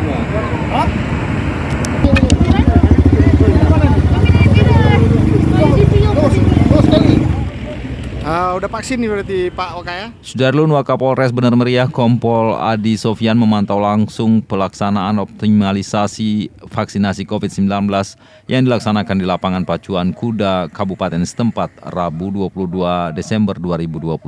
semua. Hah? Udah vaksin nih berarti Pak Wakaya? Sudarlun Wakapolres Bener Meriah Kompol Adi Sofyan memantau langsung pelaksanaan optimalisasi vaksinasi COVID-19 yang dilaksanakan di lapangan Pacuan Kuda Kabupaten setempat Rabu 22 Desember 2021.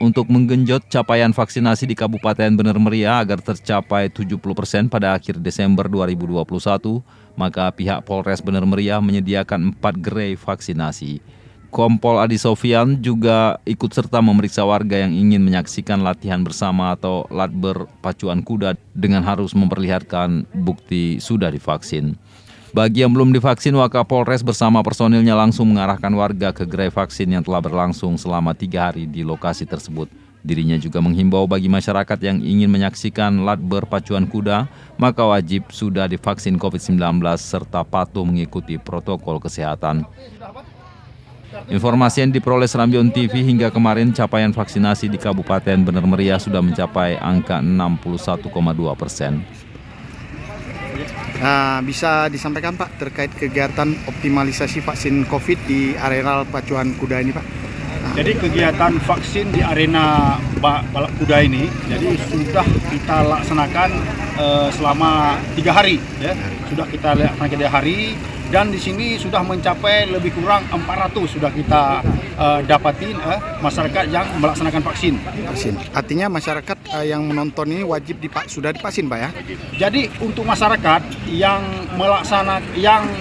Untuk menggenjot capaian vaksinasi di Kabupaten Bener Meriah agar tercapai 70% pada akhir Desember 2021, maka pihak Polres Bener Meriah menyediakan 4 gerai vaksinasi. Kompol Adi Sofyan juga ikut serta memeriksa warga yang ingin menyaksikan latihan bersama atau latber pacuan kuda dengan harus memperlihatkan bukti sudah divaksin. Bagi yang belum divaksin, Wakapolres bersama personilnya langsung mengarahkan warga ke gerai vaksin yang telah berlangsung selama 3 hari di lokasi tersebut. Dirinya juga menghimbau bagi masyarakat yang ingin menyaksikan latber pacuan kuda, maka wajib sudah divaksin COVID-19 serta patuh mengikuti protokol kesehatan. Informasi yang diperoleh Serambion TV hingga kemarin capaian vaksinasi di Kabupaten Bener Meriah sudah mencapai angka 61,2%. Bisa disampaikan Pak terkait kegiatan optimalisasi vaksin COVID di areal pacuan kuda ini Pak? Jadi kegiatan vaksin di arena balap kuda ini, jadi sudah kita laksanakan selama 3 hari, ya. Sudah kita laksanakan 3 hari. Dan di sini sudah mencapai lebih kurang 400 sudah kita dapatin masyarakat yang melaksanakan vaksin. Artinya masyarakat yang menonton ini wajib sudah divaksin Pak ya? Jadi untuk masyarakat yang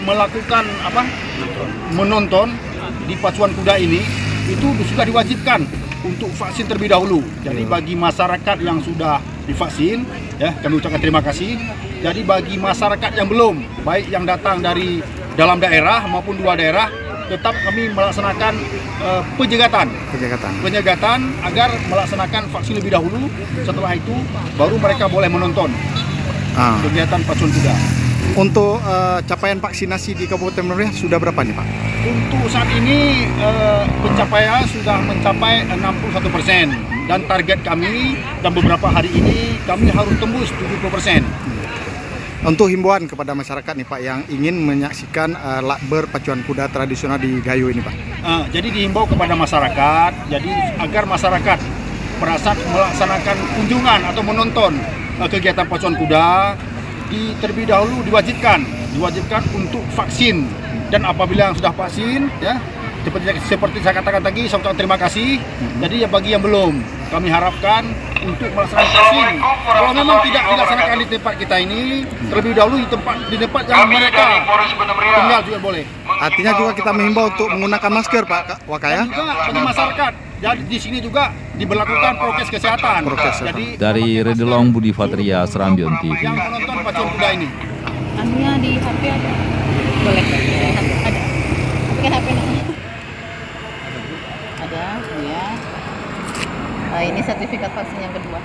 melakukan menonton di pacuan kuda ini itu sudah diwajibkan untuk vaksin terlebih dahulu. Jadi bagi masyarakat yang sudah divaksin, ya kami ucapkan terima kasih. Jadi bagi masyarakat yang belum, baik yang datang dari dalam daerah maupun luar daerah, tetap kami melaksanakan penyegatan agar melaksanakan vaksin lebih dahulu. Setelah itu baru mereka boleh menonton kegiatan pacuan kuda. Untuk capaian vaksinasi di Kabupaten Bener Meriah sudah berapa nih Pak? Untuk saat ini pencapaian sudah mencapai 61% dan target kami dan beberapa hari ini kami harus tembus 70%. Untuk himbauan kepada masyarakat nih Pak yang ingin menyaksikan latber pacuan kuda tradisional di Gayo ini Pak. Jadi dihimbau kepada masyarakat, jadi agar masyarakat merasa melaksanakan kunjungan atau menonton kegiatan pacuan kuda terlebih dahulu diwajibkan untuk vaksin. Dan apabila yang sudah vaksin, ya seperti saya katakan tadi, saya ucapkan terima kasih. Jadi ya bagi yang belum, kami harapkan untuk melaksanakan vaksin. Kalau memang tidak dilaksanakan di tempat kita ini, terlebih dahulu di tempat yang mereka tinggal juga boleh. Artinya juga kita mengimbau untuk menggunakan masker Pak Wakaya. Dan juga bagi masyarakat, jadi di sini juga diberlakukan prokes kesehatan. Jadi dari Redelong Budi Fatria, Serambion TV. Yang menonton pacuan kuda ini. Anunya di HP ada? Boleh. Ada. Pakai HP namanya. Ada, ya. Ini sertifikat vaksin yang kedua.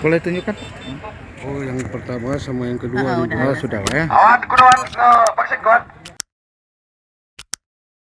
Boleh tunjukkan? Oh, yang pertama sama yang kedua. Udah. Sudah ya. Awan, kudawan, vaksin kuat.